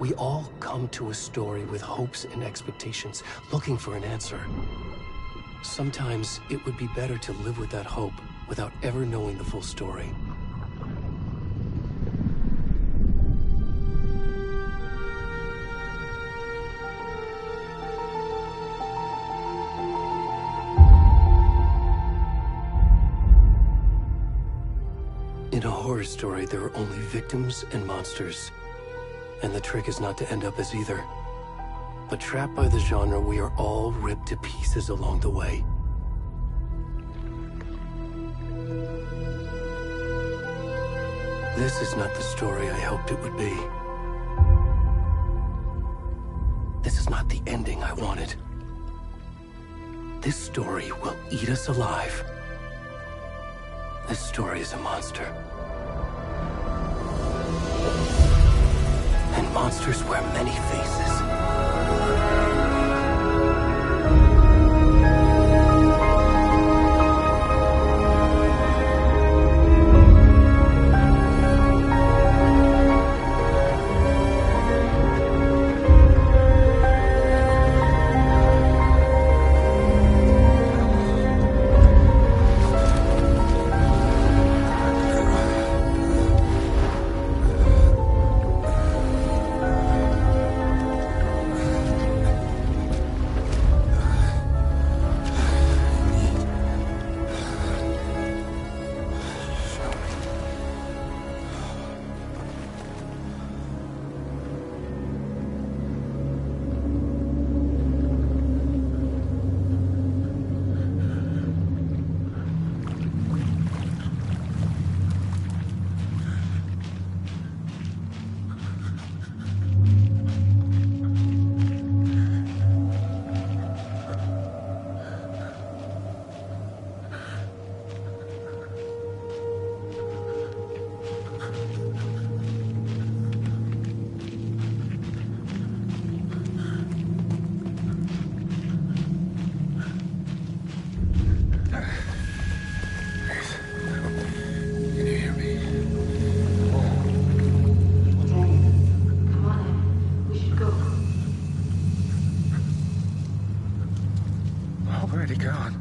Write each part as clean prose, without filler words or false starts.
We all come to a story with hopes and expectations, looking for an answer. Sometimes it would be better to live with that hope without ever knowing the full story. In a horror story, there are only victims and monsters. And the trick is not to end up as either. But trapped by the genre, we are all ripped to pieces along the way. This is not the story I hoped it would be. This is not the ending I wanted. This story will eat us alive. This story is a monster. And monsters wear many faces. Where'd he gone?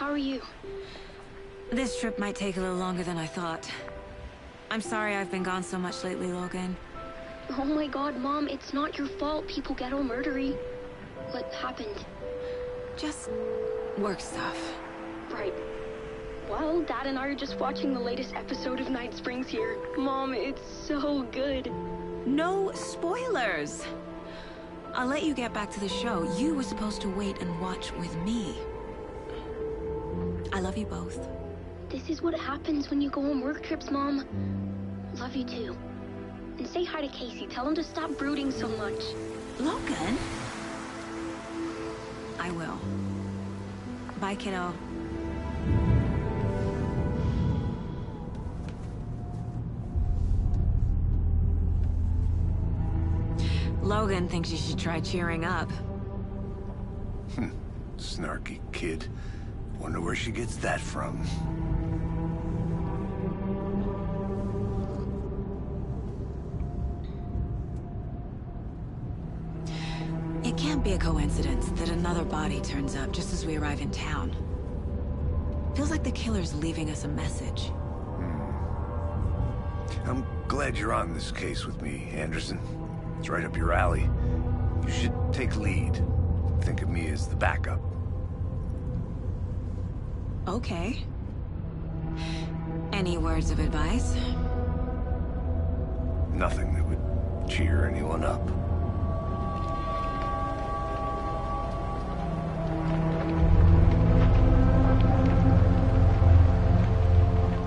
How are you? This trip might take a little longer than I thought. I'm sorry I've been gone so much lately, Logan. Oh my god, Mom, it's not your fault people get all murdery. What happened? Just work stuff. Right. Well, Dad and I are just watching the latest episode of Night Springs here. Mom, it's so good. No spoilers! I'll let you get back to the show. You were supposed to wait and watch with me. I love you both. This is what happens when you go on work trips, Mom. Love you too. And say hi to Casey. Tell him to stop brooding so much. Logan? I will. Bye, kiddo. Logan thinks you should try cheering up. Snarky kid. Wonder where she gets that from. It can't be a coincidence that another body turns up just as we arrive in town. Feels like the killer's leaving us a message. I'm glad you're on this case with me, Anderson. It's right up your alley. You should take lead. Think of me as the backup. Okay. Any words of advice? Nothing that would cheer anyone up.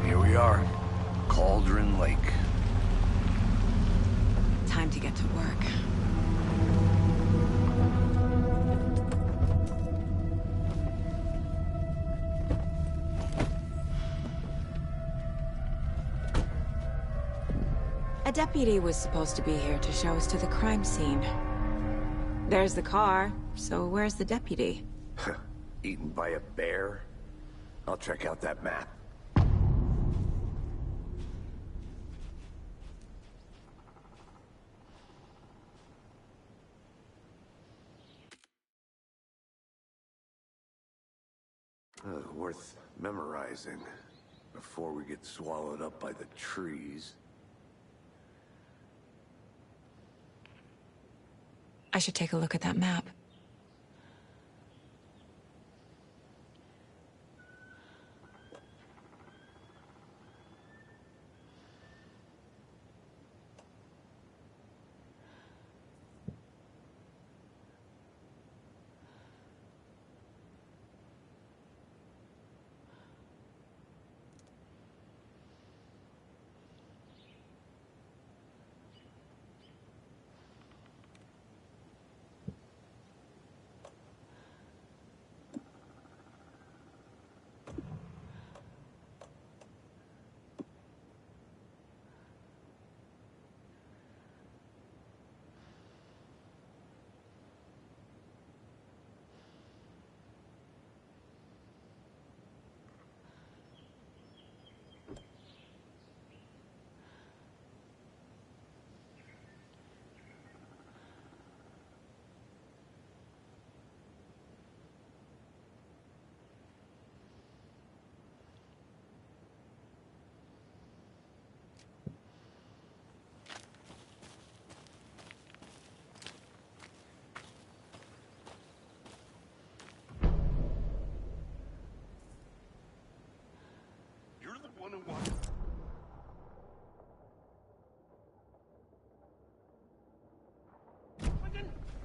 Here we are. Cauldron Lake. Time to get to work. A deputy was supposed to be here to show us to the crime scene. There's the car, so where's the deputy? Eaten by a bear? I'll check out that map. Worth memorizing before we get swallowed up by the trees. I should take a look at that map.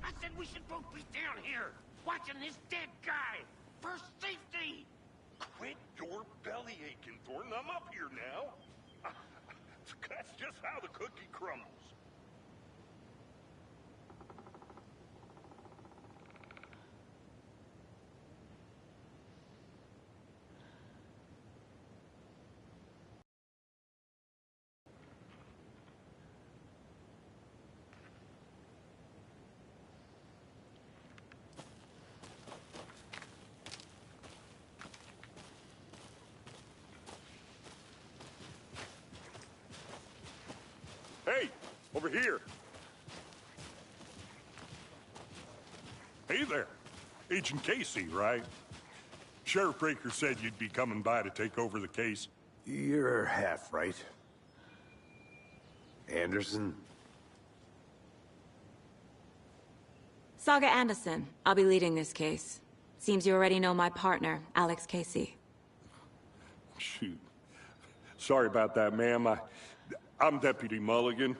I said we should both be down here, watching this dead guy, for safety! Quit your belly aching, Thornton. I'm up here now. That's just how the cookie crumbles. Hey, over here. Hey there. Agent Casey, right? Sheriff Breaker said you'd be coming by to take over the case. You're half right. Anderson? Saga Anderson. I'll be leading this case. Seems you already know my partner, Alex Casey. Shoot. Sorry about that, ma'am. I'm Deputy Mulligan.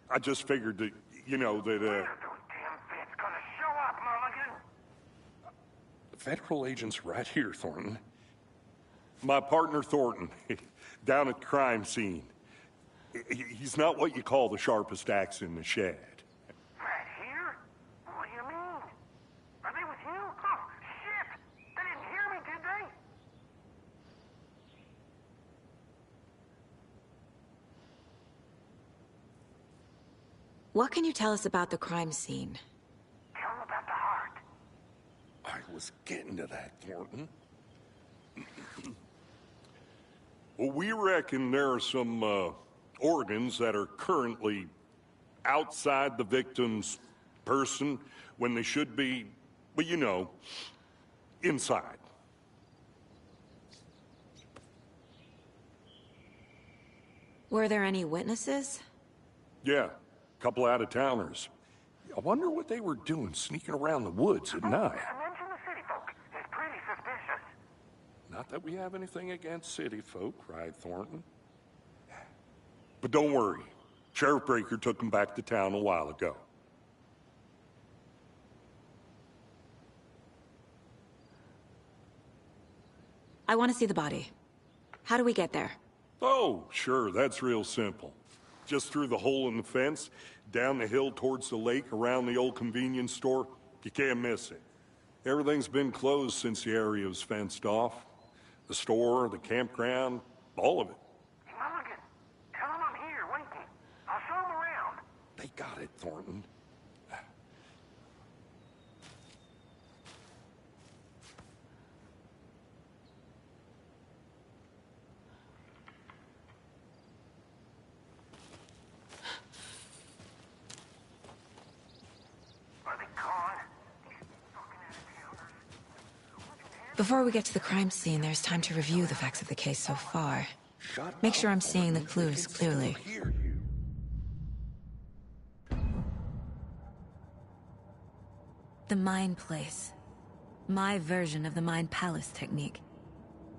I just figured that, you know, that, Those damn feds gonna show up, Mulligan. Federal agent's right here, Thornton. My partner, Thornton, down at the crime scene. He's not what you call the sharpest axe in the shed. Right here? What do you mean? Are they with you? Oh, shit! They didn't hear me, did they? What can you tell us about the crime scene? Tell them about the heart. I was getting to that, Thornton. Well, we reckon there are some, organs that are currently outside the victim's person when they should be, well, you know, inside. Were there any witnesses? Yeah, a couple out-of-towners. I wonder what they were doing sneaking around the woods at night. Mention the city folk. It's pretty suspicious. Not that we have anything against city folk, cried Thornton. But don't worry. Sheriff Breaker took them back to town a while ago. I want to see the body. How do we get there? Oh, sure, that's real simple. Just through the hole in the fence, down the hill towards the lake, around the old convenience store. You can't miss it. Everything's been closed since the area was fenced off. The store, the campground, all of it. Hey, Mulligan, tell them I'm here, waiting. I'll show them around. They got it, Thornton. Are they gone? These fucking out-of-towners. Before we get to the crime scene, there's time to review the facts of the case so far. Make sure I'm seeing the clues clearly. Hear you. The Mind Place. My version of the Mind Palace technique.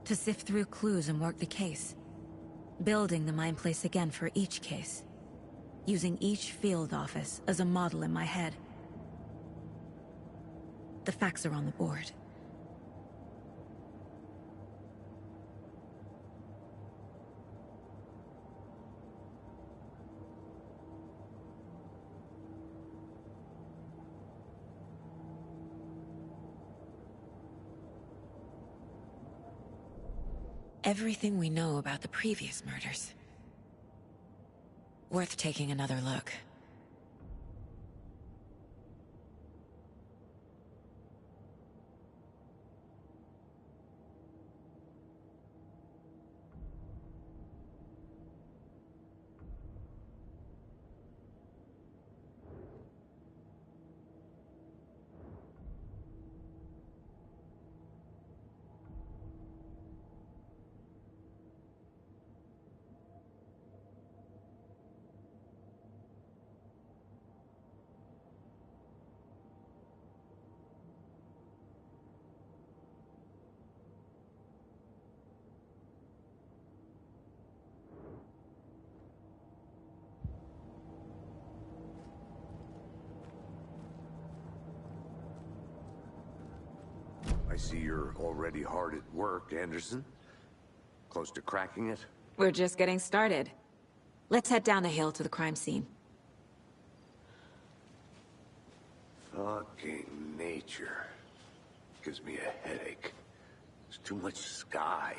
To sift through clues and work the case. Building the Mind Place again for each case. Using each field office as a model in my head. The facts are on the board. Everything we know about the previous murders. Worth taking another look. I see you're already hard at work, Anderson. Close to cracking it? We're just getting started. Let's head down the hill to the crime scene. Fucking nature. Gives me a headache. There's too much sky.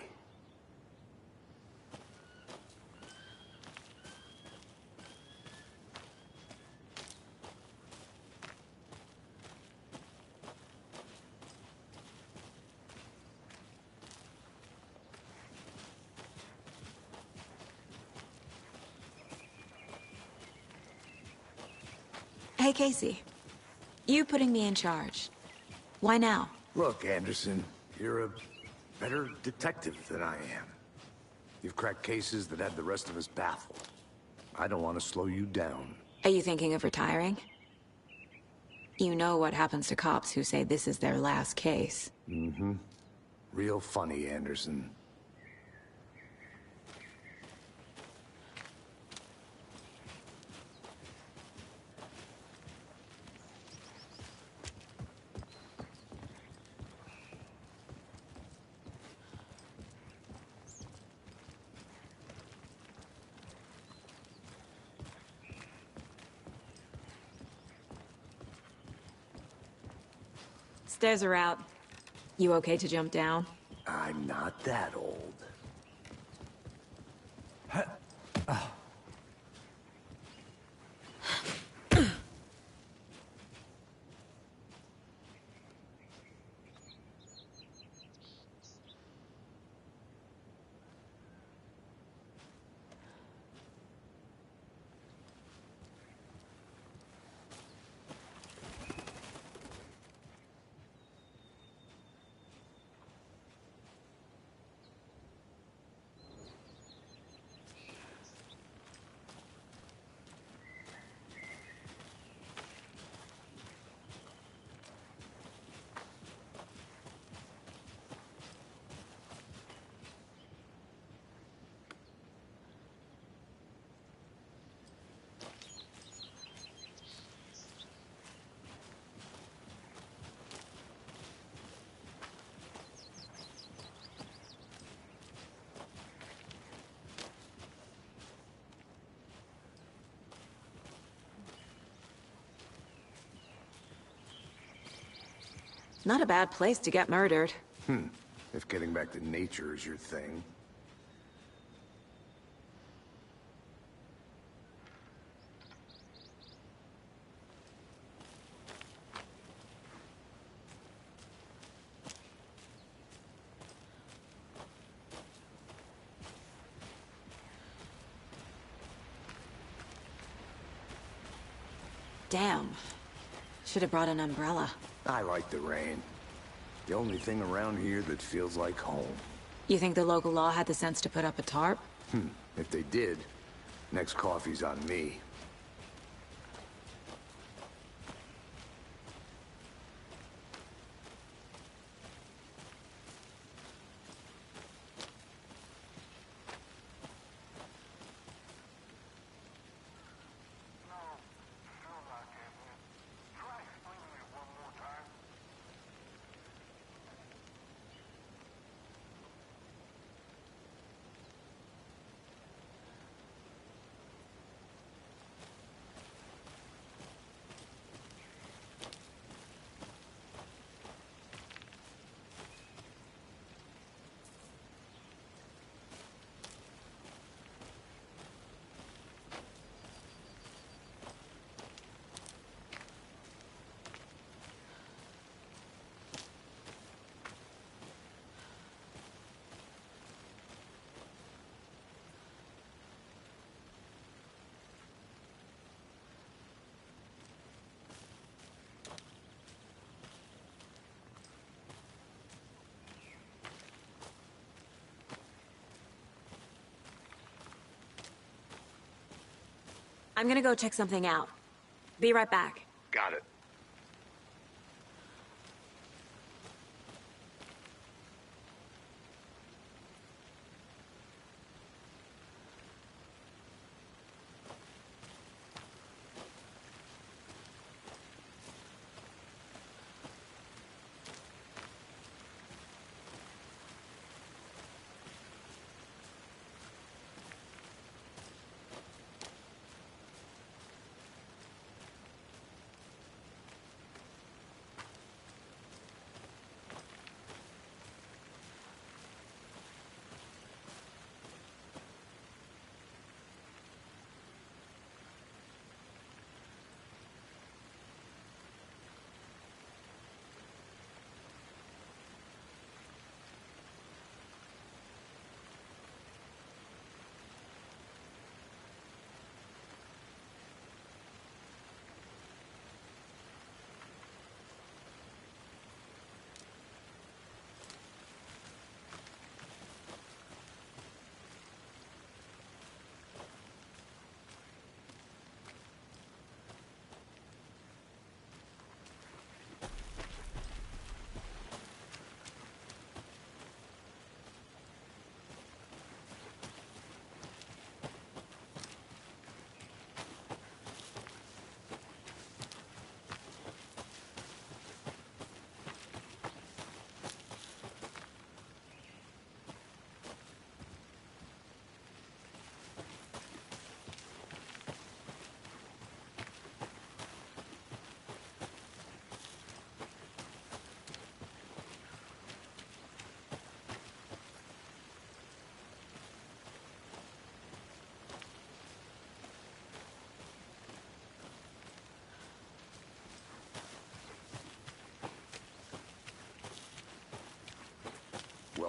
Hey, Casey. You putting me in charge. Why now? Look, Anderson, You're a better detective than I am. You've cracked cases that had the rest of us baffled. I don't want to slow you down. Are you thinking of retiring? You know what happens to cops who say this is their last case. Mm-hmm. Real funny, Anderson. Stairs are out. You okay to jump down? I'm not that old. Not a bad place to get murdered. If getting back to nature is your thing. Damn. Should have brought an umbrella. I like the rain. The only thing around here that feels like home. You think the local law had the sense to put up a tarp? If they did, next coffee's on me. No, still not getting it. Try explaining it one more time. I'm gonna go check something out. Be right back. Got it.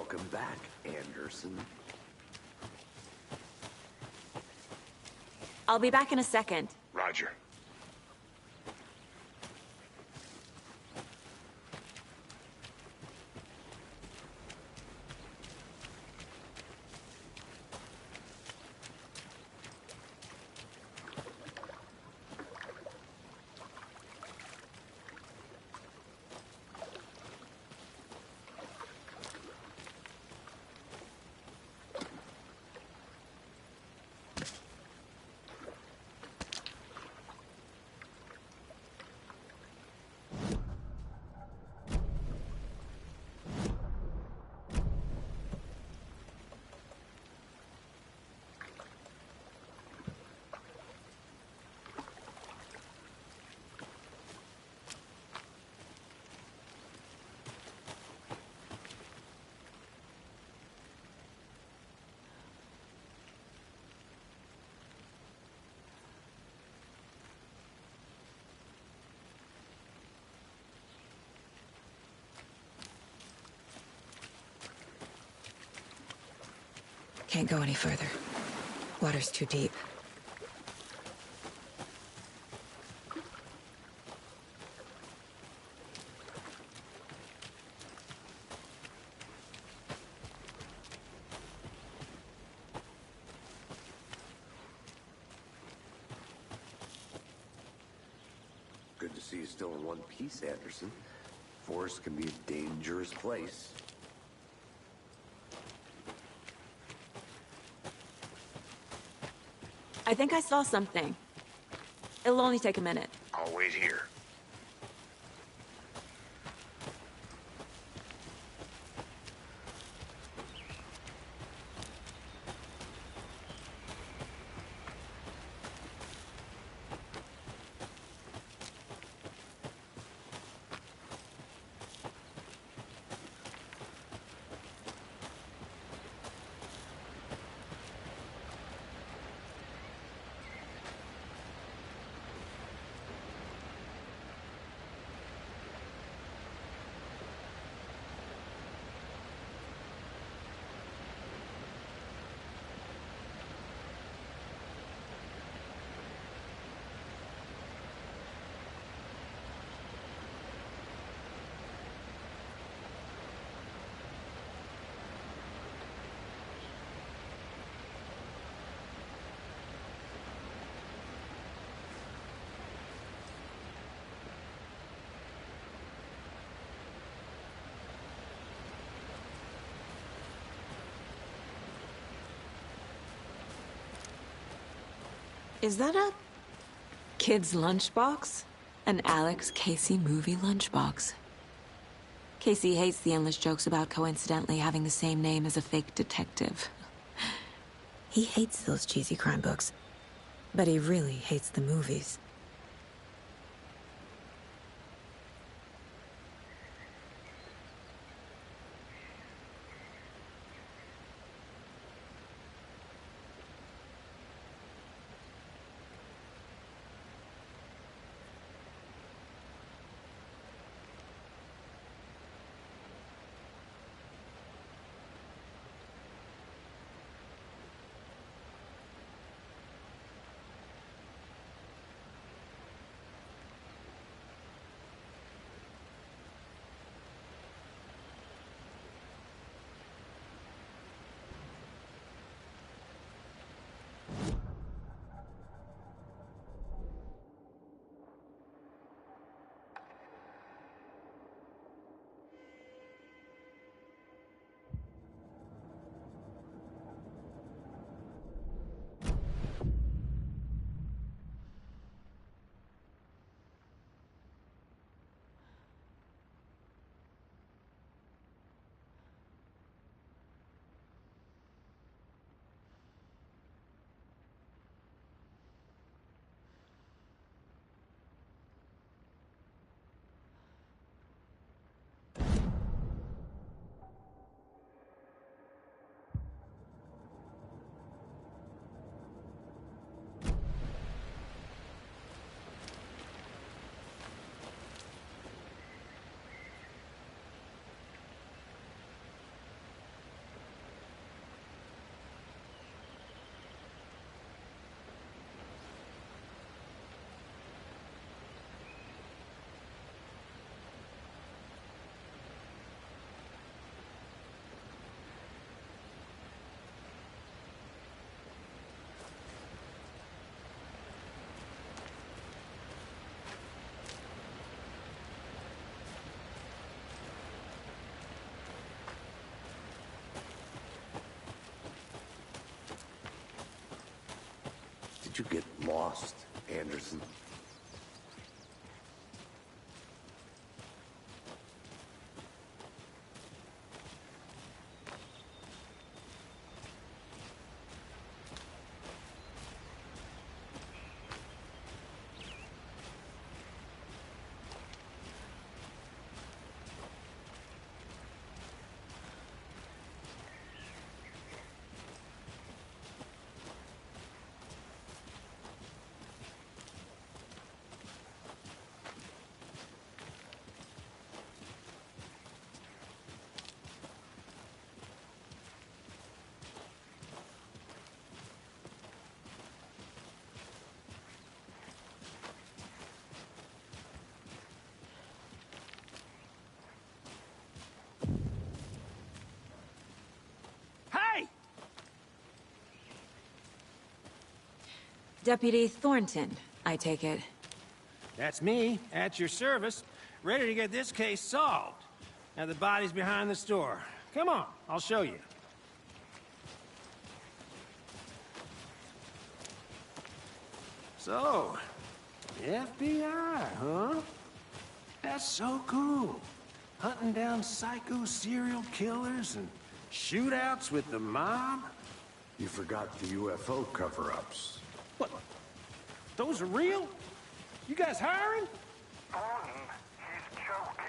Welcome back, Anderson. I'll be back in a second. Roger. Can't go any further. Water's too deep. Good to see you still in one piece, Anderson. Forest can be a dangerous place. I think I saw something. It'll only take a minute. I'll wait here. Is that a kid's lunchbox? An Alex Casey movie lunchbox. Casey hates the endless jokes about coincidentally having the same name as a fake detective. He hates those cheesy crime books, but he really hates the movies. How'd you get lost, Anderson? Deputy Thornton, I take it. That's me, at your service, ready to get this case solved. Now the body's behind the store. Come on, I'll show you. So, the FBI, huh? That's so cool. Hunting down psycho serial killers and shootouts with the mob? You forgot the UFO cover-ups. What? Those are real? You guys hiring? Thornton, he's joking.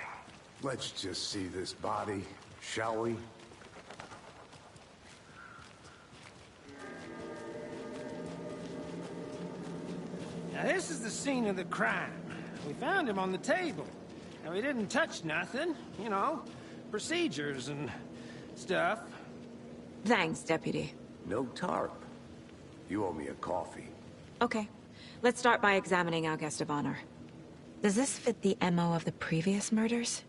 Let's just see this body, shall we? Now this is the scene of the crime. We found him on the table. Now we didn't touch nothing, you know, procedures and stuff. Thanks, Deputy. No tarp. You owe me a coffee. Okay. Let's start by examining our guest of honor. Does this fit the MO of the previous murders?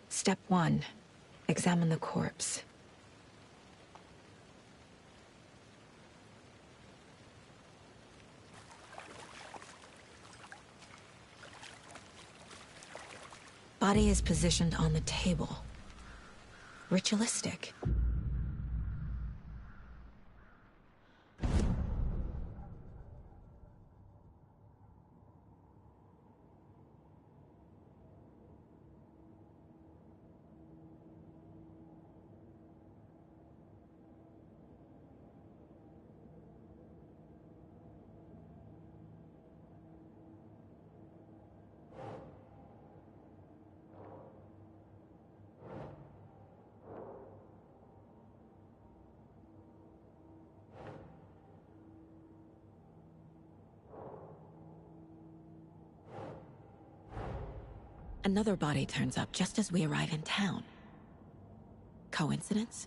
Step 1. Examine the corpse. Body is positioned on the table. Ritualistic. Another body turns up just as we arrive in town. Coincidence?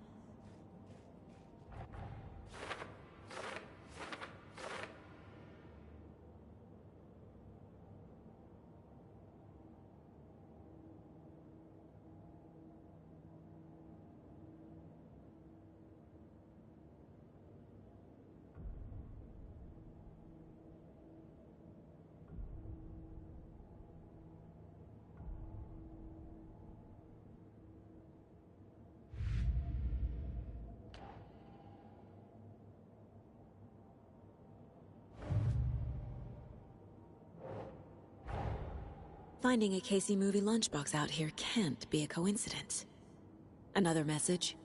Finding a Casey movie lunchbox out here can't be a coincidence. Another message?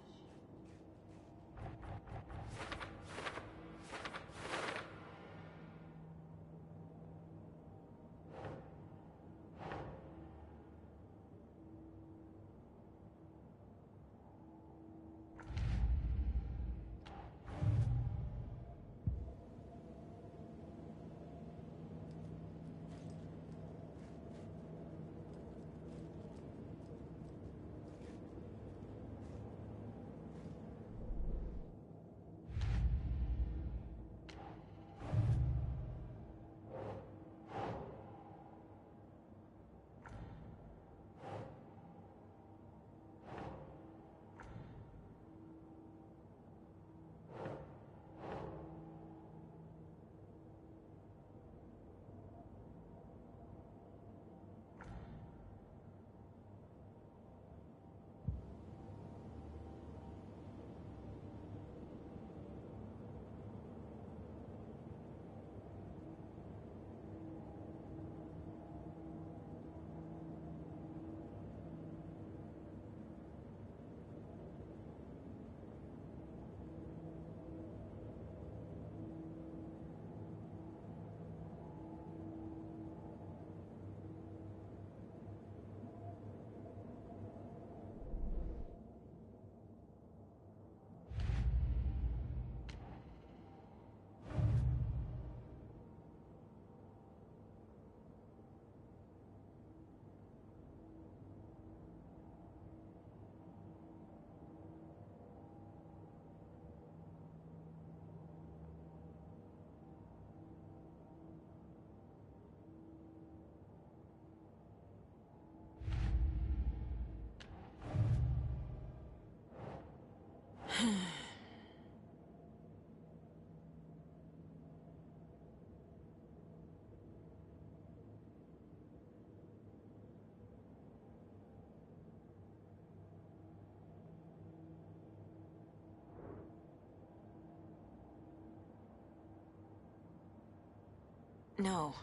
No.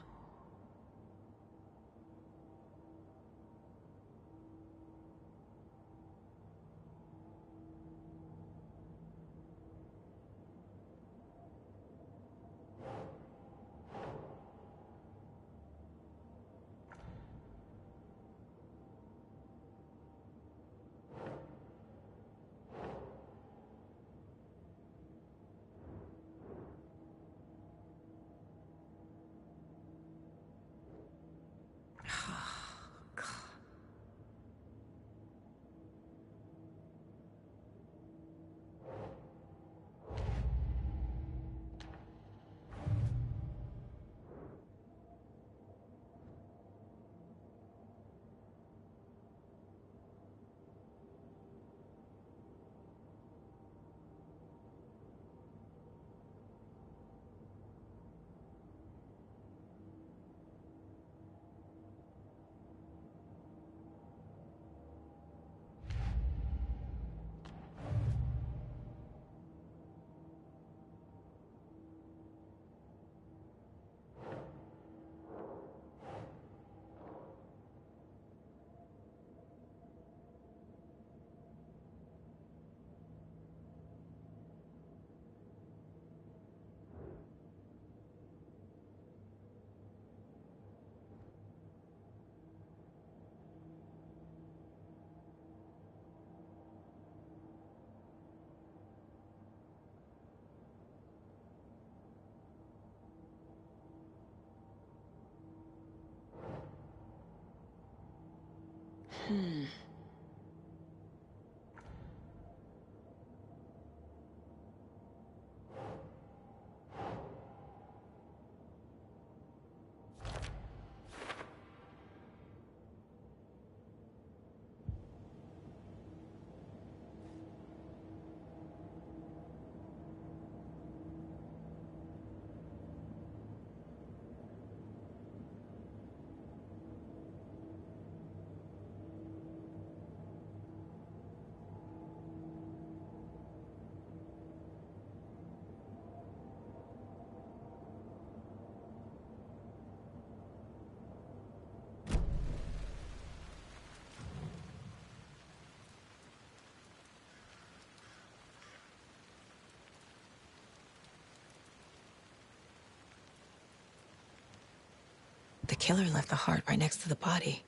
The killer left the heart right next to the body.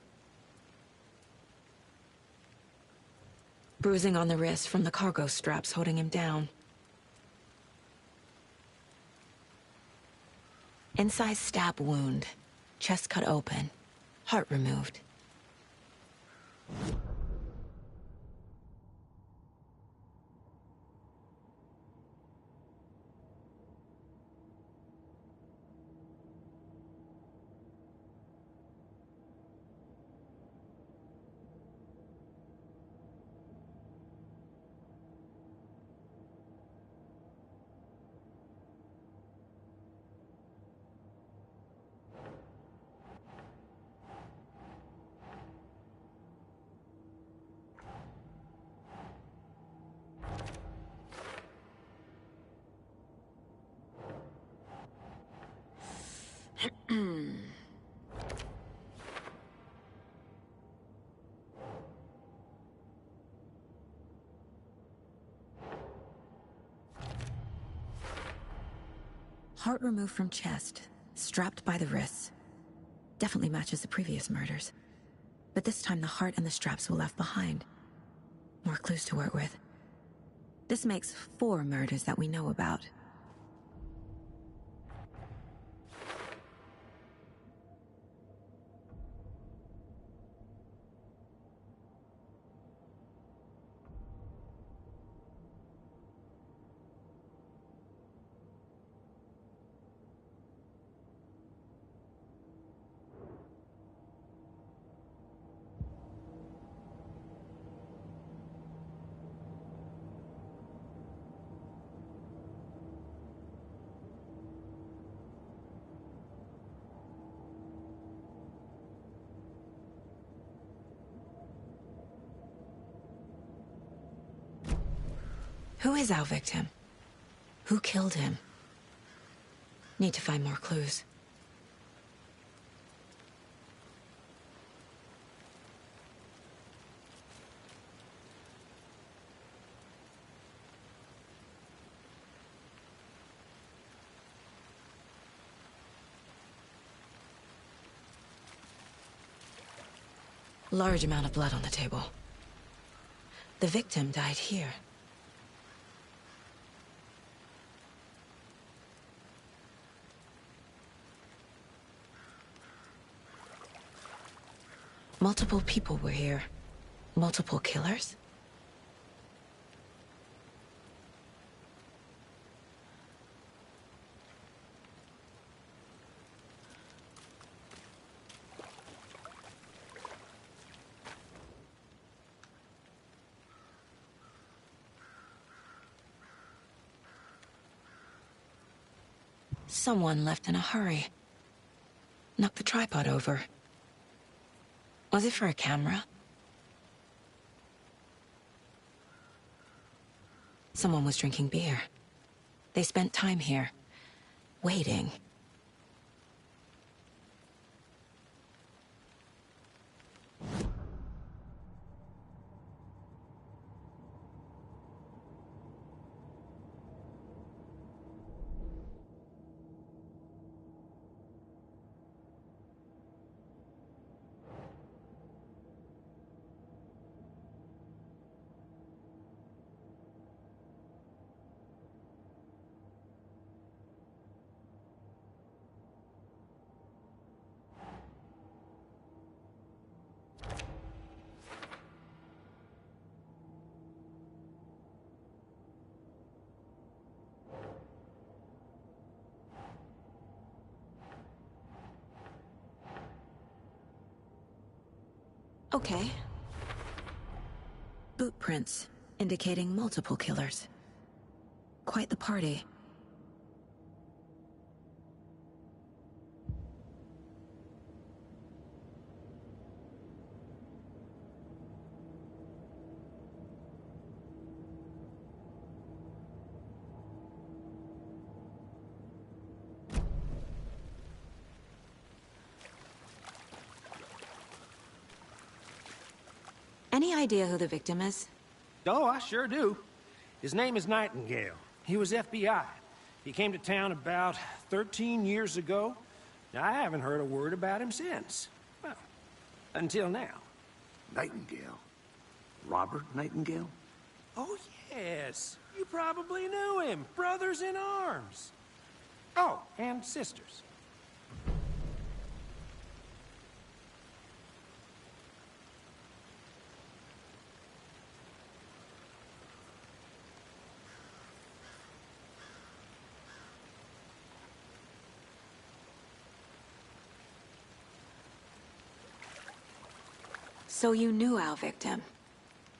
Bruising on the wrist from the cargo straps holding him down. Inside stab wound, chest cut open, heart removed. Heart removed from chest, strapped by the wrists. Definitely matches the previous murders. But this time the heart and the straps were left behind. More clues to work with. This makes 4 murders that we know about. Who is our victim? Who killed him? Need to find more clues. Large amount of blood on the table. The victim died here. Multiple people were here. Multiple killers? Someone left in a hurry. Knocked the tripod over. Was it for a camera? Someone was drinking beer. They spent time here, waiting. Okay. Boot prints, indicating multiple killers. Quite the party. Any idea who the victim is? Oh, I sure do. His name is Nightingale. He was FBI. He came to town about 13 years ago. Now, I haven't heard a word about him since. Well, until now. Nightingale? Robert Nightingale? Oh, yes. You probably knew him. Brothers in arms. Oh, and sisters. So you knew our victim?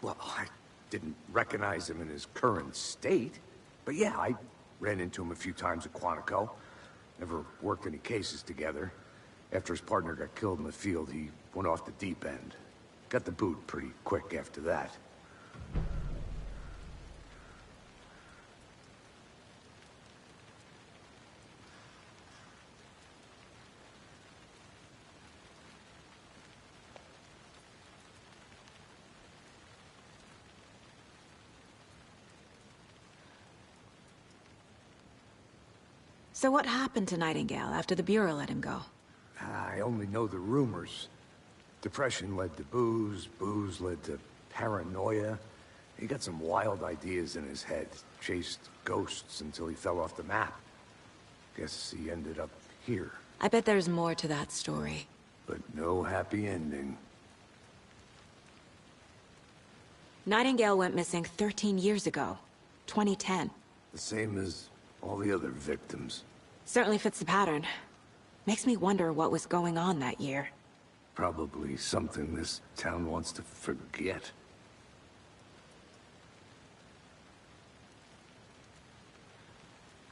Well, I didn't recognize him in his current state. But yeah, I ran into him a few times at Quantico. Never worked any cases together. After his partner got killed in the field, he went off the deep end. Got the boot pretty quick after that. So what happened to Nightingale after the Bureau let him go? I only know the rumors. Depression led to booze, booze led to paranoia. He got some wild ideas in his head, chased ghosts until he fell off the map. Guess he ended up here. I bet there's more to that story. But no happy ending. Nightingale went missing 13 years ago, 2010. The same as all the other victims. Certainly fits the pattern. Makes me wonder what was going on that year. Probably something this town wants to forget.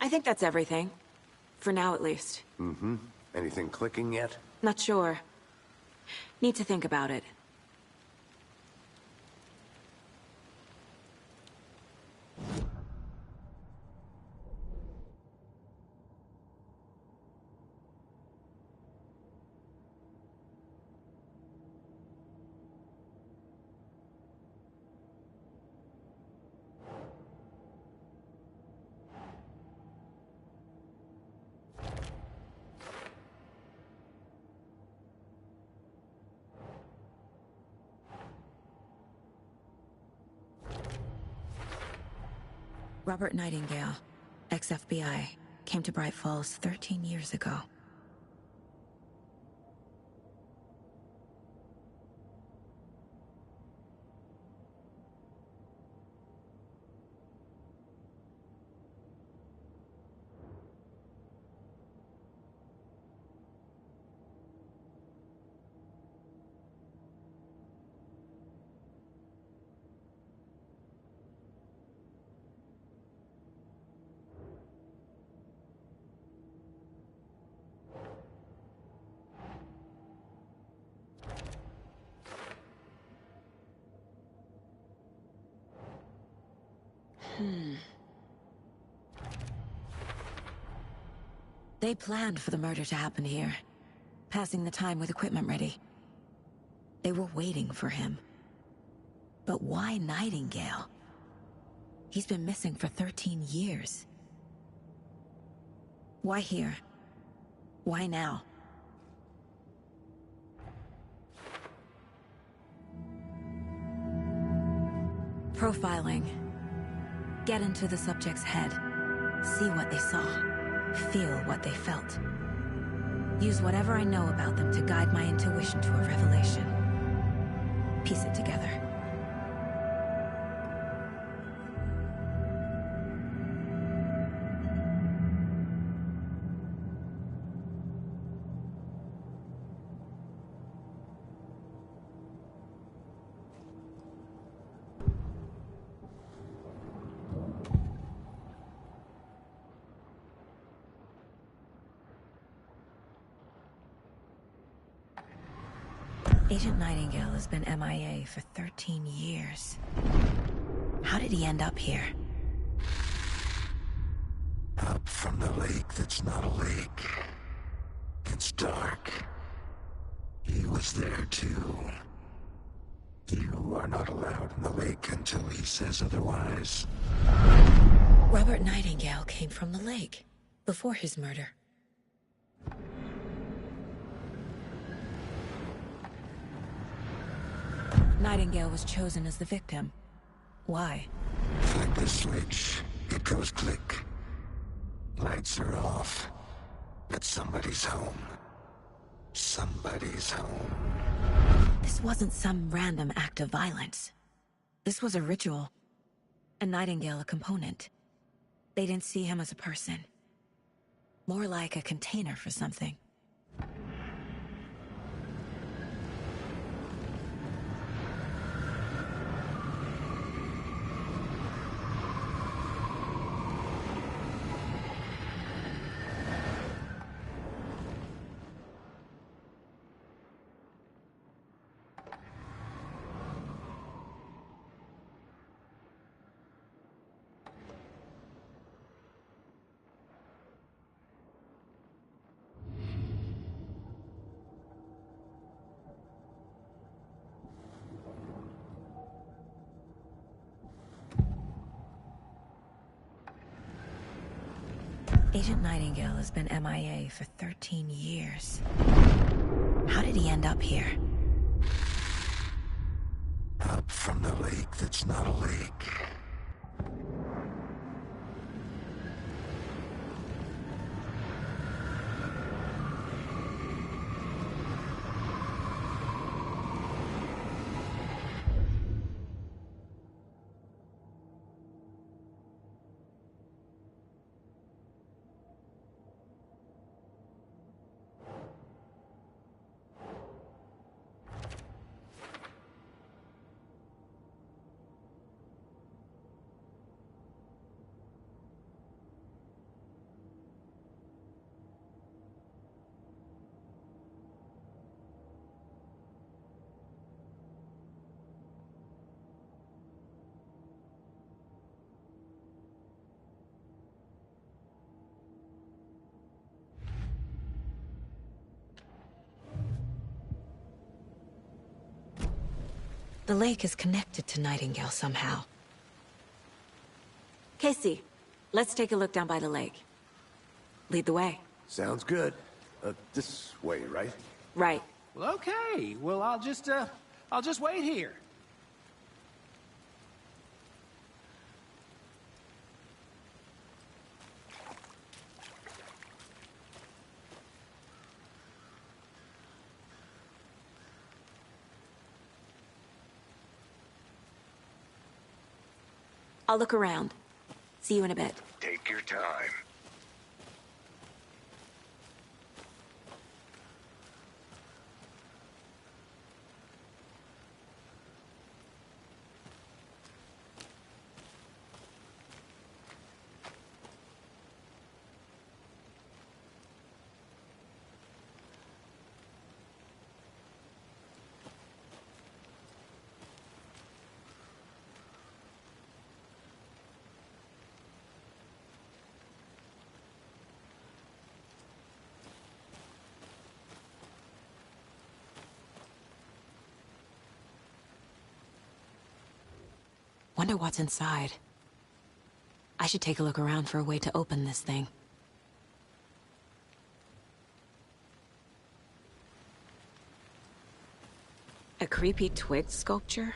I think that's everything. For now, at least. Mm-hmm. Anything clicking yet? Not sure. Need to think about it. Robert Nightingale, ex-FBI, came to Bright Falls 13 years ago. They planned for the murder to happen here, passing the time with equipment ready. They were waiting for him. But why Nightingale? He's been missing for 13 years. Why here? Why now? Profiling. Get into the subject's head. See what they saw. Feel what they felt. Use whatever I know about them to guide my intuition to a revelation. Piece it together. Agent Nightingale has been MIA for 13 years. How did he end up here? Up from the lake that's not a lake. It's dark. He was there too. You are not allowed in the lake until he says otherwise. Robert Nightingale came from the lake, before his murder. Nightingale was chosen as the victim. Why? Flip the switch, it goes click. Lights are off. But somebody's home. Somebody's home. This wasn't some random act of violence. This was a ritual. And Nightingale a component. They didn't see him as a person. More like a container for something. Agent Nightingale has been MIA for 13 years. How did he end up here? Up from the lake that's not a lake. The lake is connected to Nightingale somehow. Casey, let's take a look down by the lake. Lead the way. Sounds good. This way, right? Right. Well, okay. Well, I'll just wait here. I'll look around. See you in a bit. Take your time. Wonder what's inside. I should take a look around for a way to open this thing. A creepy twig sculpture?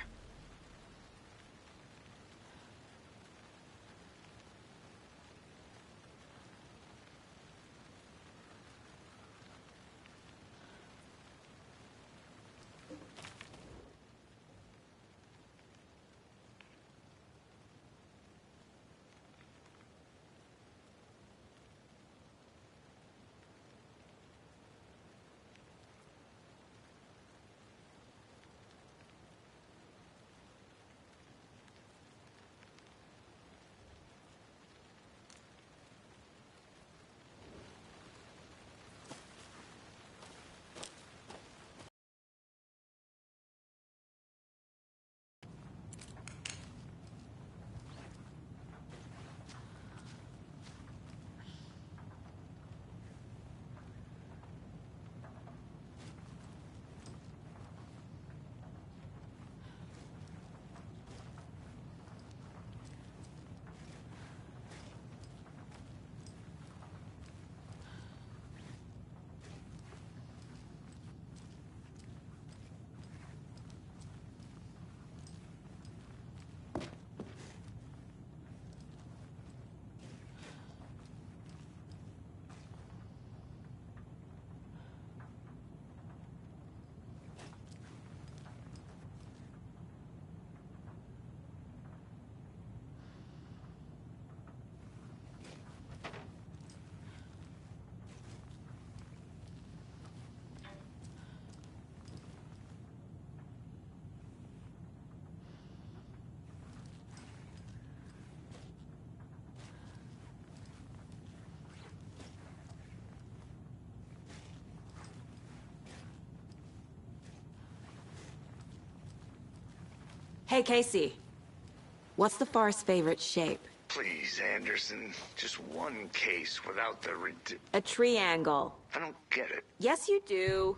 Hey, Casey. What's the Far's favorite shape? Please, Anderson. Just one case without the A triangle. I don't get it. Yes, you do.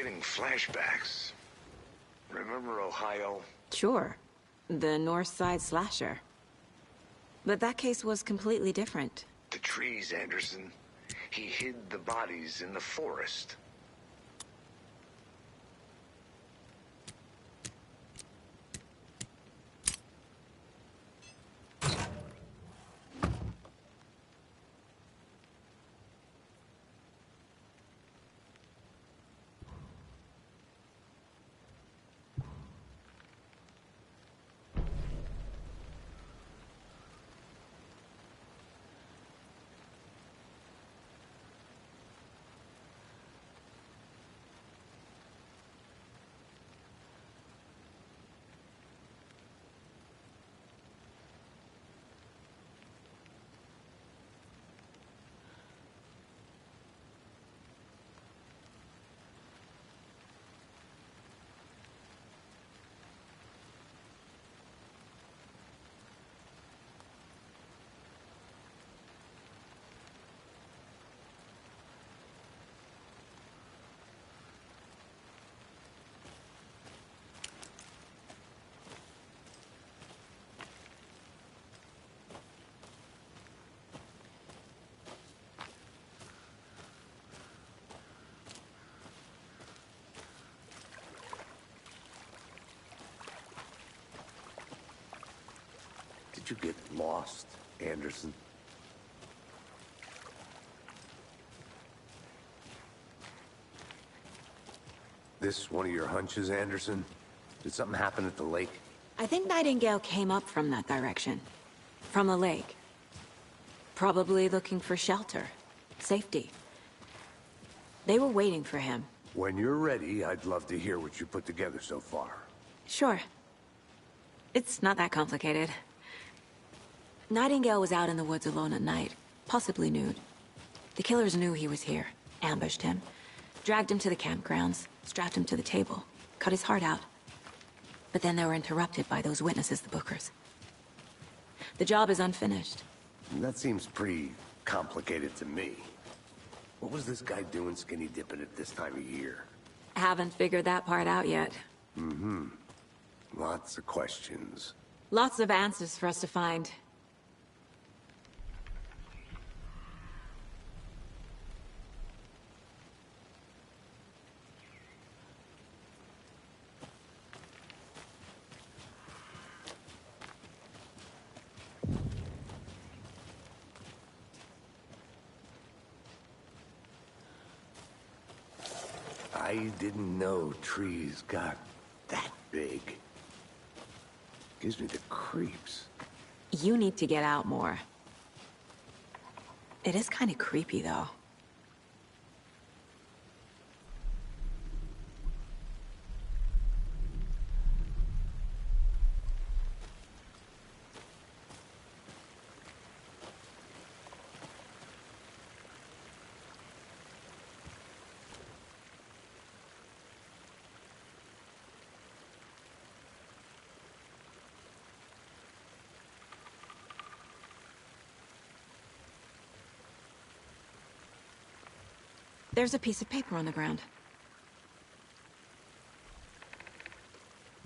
getting flashbacks. Remember Ohio? Sure. The North Side slasher. But that case was completely different. The trees, Anderson. He hid the bodies in the forest. Did you get lost, Anderson? This one of your hunches, Anderson? Did something happen at the lake? I think Nightingale came up from that direction. From the lake. Probably looking for shelter. Safety. They were waiting for him. When you're ready, I'd love to hear what you put together so far. Sure. It's not that complicated. Nightingale was out in the woods alone at night, possibly nude. The killers knew he was here, ambushed him, dragged him to the campgrounds, strapped him to the table, cut his heart out. But then they were interrupted by those witnesses, the Bookers. The job is unfinished. That seems pretty complicated to me. What was this guy doing skinny dipping at this time of year? Haven't figured that part out yet. Mm-hmm. Lots of questions. Lots of answers for us to find. I didn't know trees got that big. Gives me the creeps. You need to get out more. It is kind of creepy, though. There's a piece of paper on the ground.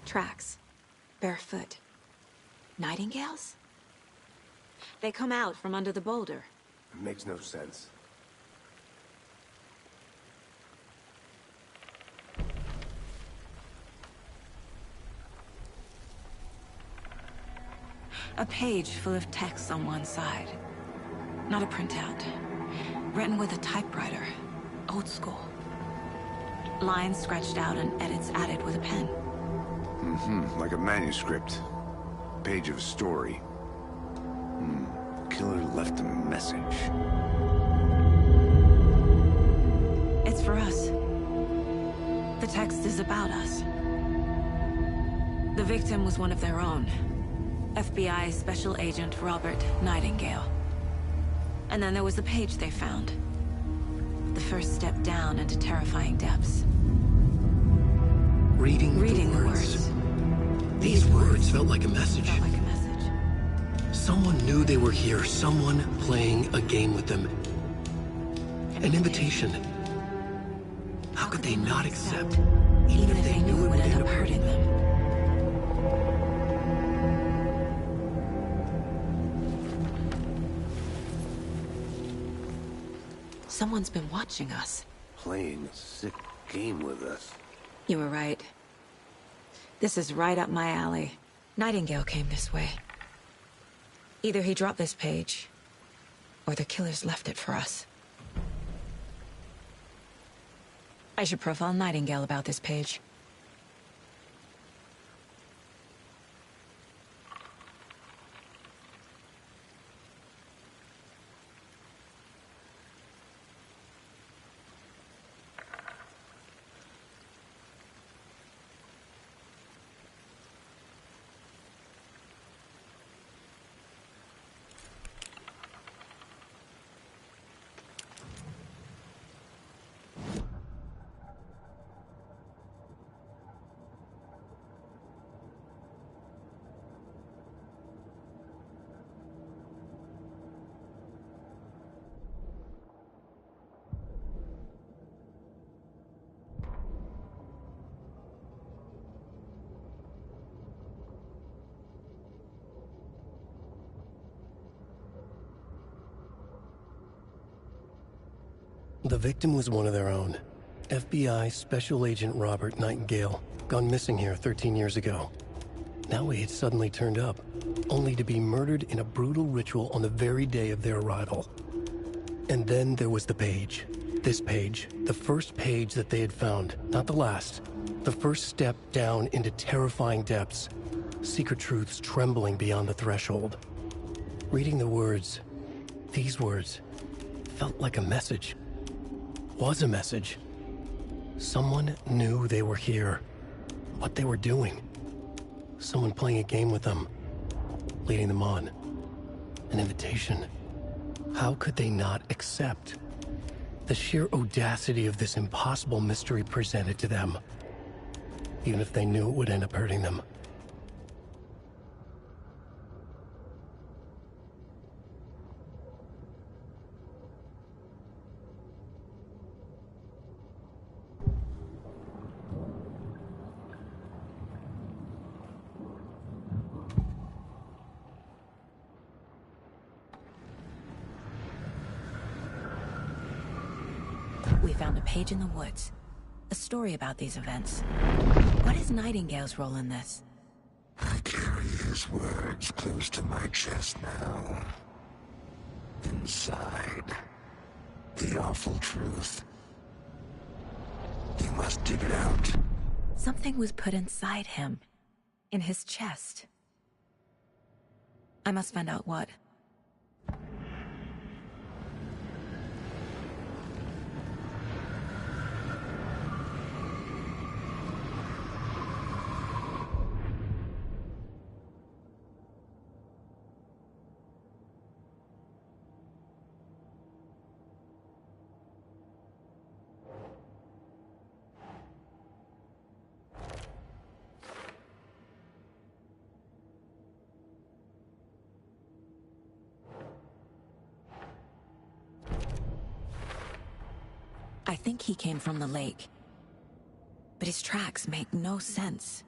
Tracks. Barefoot. Nightingales? They come out from under the boulder. It makes no sense. A page full of text on one side. Not a printout. Written with a typewriter. Old school. Lines scratched out and edits added with a pen. Mm-hmm, like a manuscript. Page of a story. Killer left a message. It's for us. The text is about us. The victim was one of their own. FBI Special Agent Robert Nightingale. And then there was the page they found. The first step down into terrifying depths. Reading the words. These words felt like a message. Someone knew they were here, someone playing a game with them. An invitation. How could they not accept, even if they knew it would end up hurting them? Someone's been watching us. Playing a sick game with us. You were right. This is right up my alley. Nightingale came this way. Either he dropped this page, or the killers left it for us. I should profile Nightingale about this page. The victim was one of their own. FBI Special Agent Robert Nightingale, gone missing here 13 years ago. Now he had suddenly turned up, only to be murdered in a brutal ritual on the very day of their arrival. And then there was the page. This page, the first page that they had found, not the last. The first step down into terrifying depths. Secret truths trembling beyond the threshold. Reading the words, these words, felt like a message. Was a message. Someone knew they were here. What they were doing. Someone playing a game with them. Leading them on. An invitation. How could they not accept? The sheer audacity of this impossible mystery presented to them. Even if they knew it would end up hurting them. We found a page in the woods. A story about these events. What is Nightingale's role in this? I carry his words close to my chest now. Inside, the awful truth. You must dig it out. Something was put inside him. In his chest. I must find out what. I think he came from the lake. But his tracks make no sense.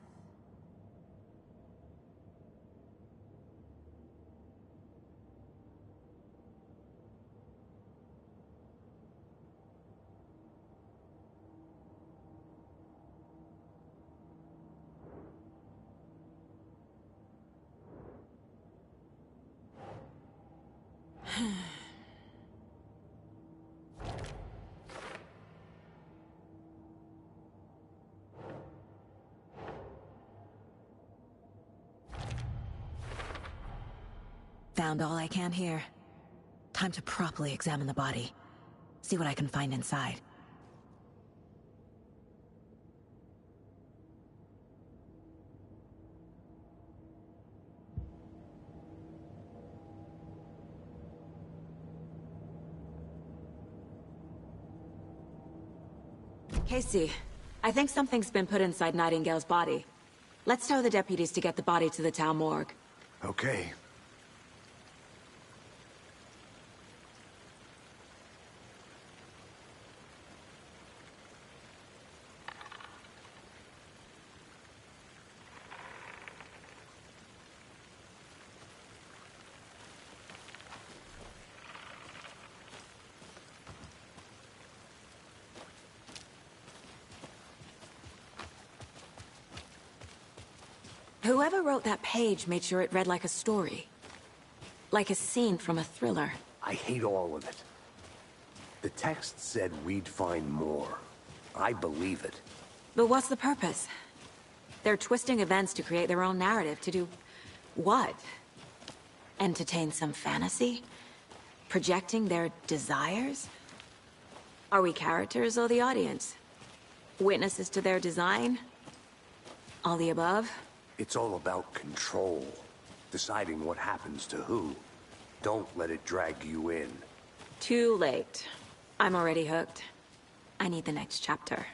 Found all I can here. Time to properly examine the body. See what I can find inside. Casey, I think something's been put inside Nightingale's body. Let's tell the deputies to get the body to the town morgue. Okay. Whoever wrote that page made sure it read like a story. Like a scene from a thriller. I hate all of it. The text said we'd find more. I believe it. But what's the purpose? They're twisting events to create their own narrative, to do... what? Entertain some fantasy? Projecting their desires? Are we characters or the audience? Witnesses to their design? All the above? It's all about control. Deciding what happens to who. Don't let it drag you in. Too late. I'm already hooked. I need the next chapter.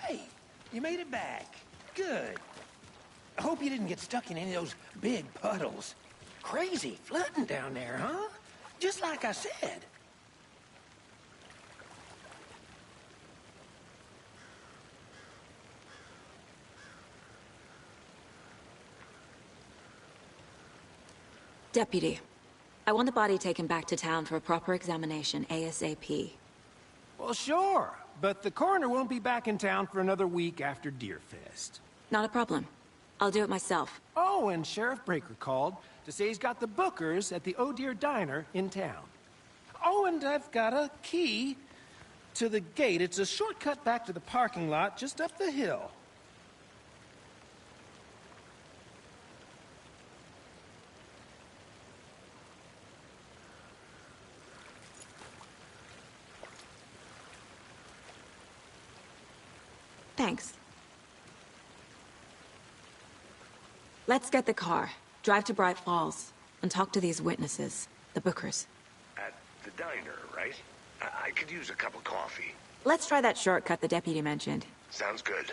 Hey, you made it back. Good. I hope you didn't get stuck in any of those big puddles. Crazy flooding down there, huh? Just like I said. Deputy, I want the body taken back to town for a proper examination, ASAP. Well, sure. But the coroner won't be back in town for another week after Deerfest. Not a problem. I'll do it myself. Oh, and Sheriff Breaker called to say he's got the Bookers at the Oh Deer Diner in town. Oh, and I've got a key to the gate. It's a shortcut back to the parking lot just up the hill. Thanks. Let's get the car, drive to Bright Falls, and talk to these witnesses, the Bookers. At the diner, right? I could use a cup of coffee. Let's try that shortcut the deputy mentioned. Sounds good.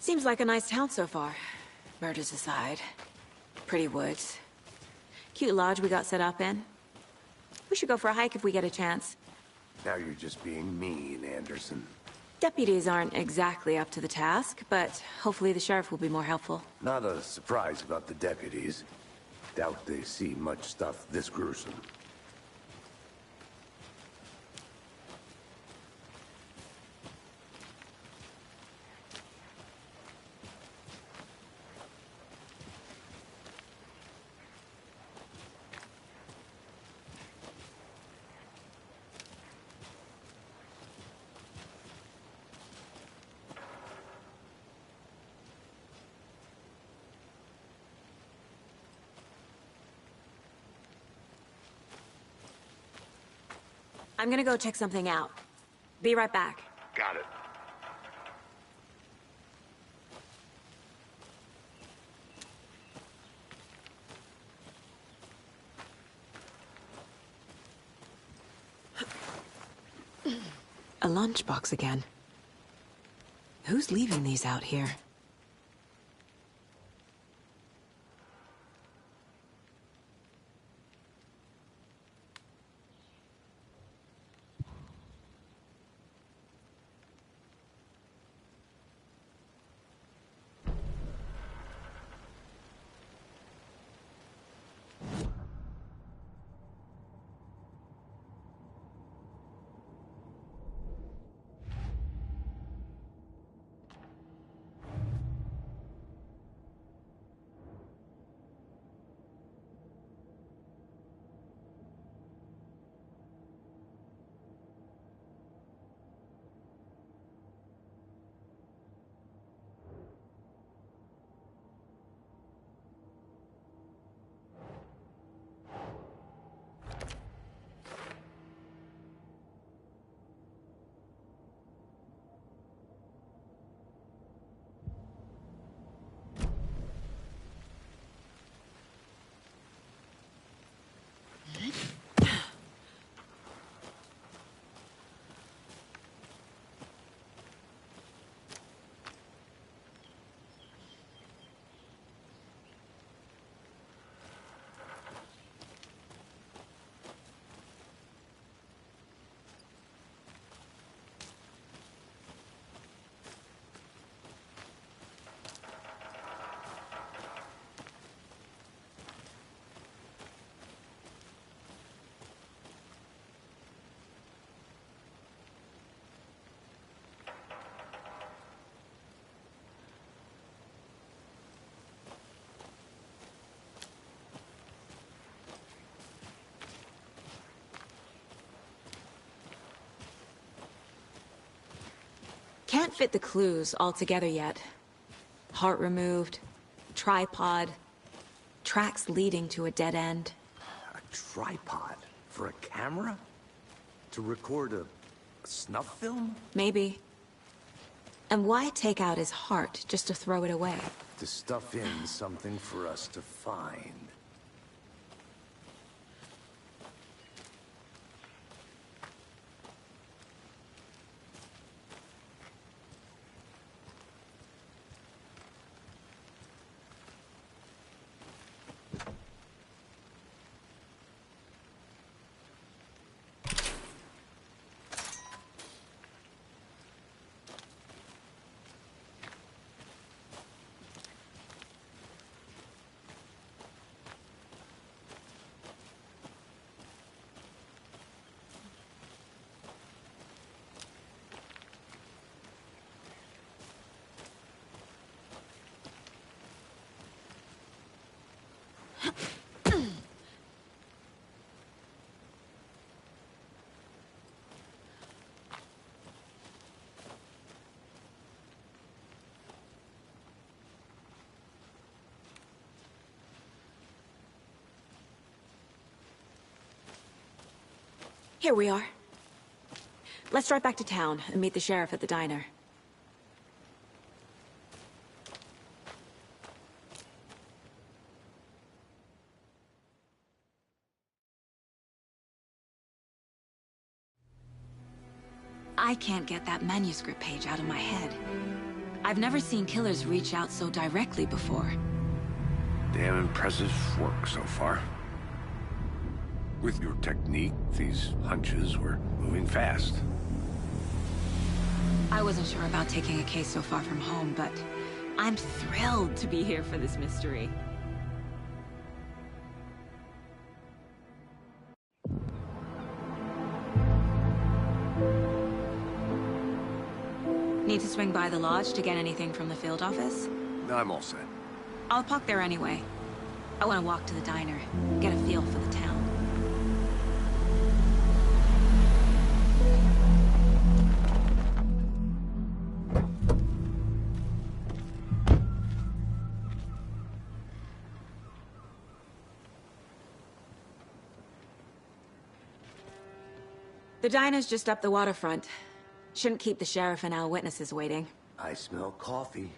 Seems like a nice town so far. Murders aside. Pretty woods. Cute lodge we got set up in. We should go for a hike if we get a chance. Now you're just being mean, Anderson. Deputies aren't exactly up to the task, but hopefully the sheriff will be more helpful. Not a surprise about the deputies. Doubt they see much stuff this gruesome. I'm gonna go check something out. Be right back. Got it. A lunchbox again. Who's leaving these out here? can't fit the clues all together yet. Heart removed, tripod, tracks leading to a dead end. A tripod? For a camera? To record a snuff film? Maybe. And why take out his heart just to throw it away? To stuff in something for us to find. Here we are. Let's drive back to town and meet the sheriff at the diner. I can't get that manuscript page out of my head. I've never seen killers reach out so directly before. Damn impressive work so far. With your technique, these hunches were moving fast. I wasn't sure about taking a case so far from home, but I'm thrilled to be here for this mystery. Need to swing by the lodge to get anything from the field office? I'm all set. I'll park there anyway. I want to walk to the diner, get a feel for the town. The diner's just up the waterfront. Shouldn't keep the sheriff and our witnesses waiting. I smell coffee.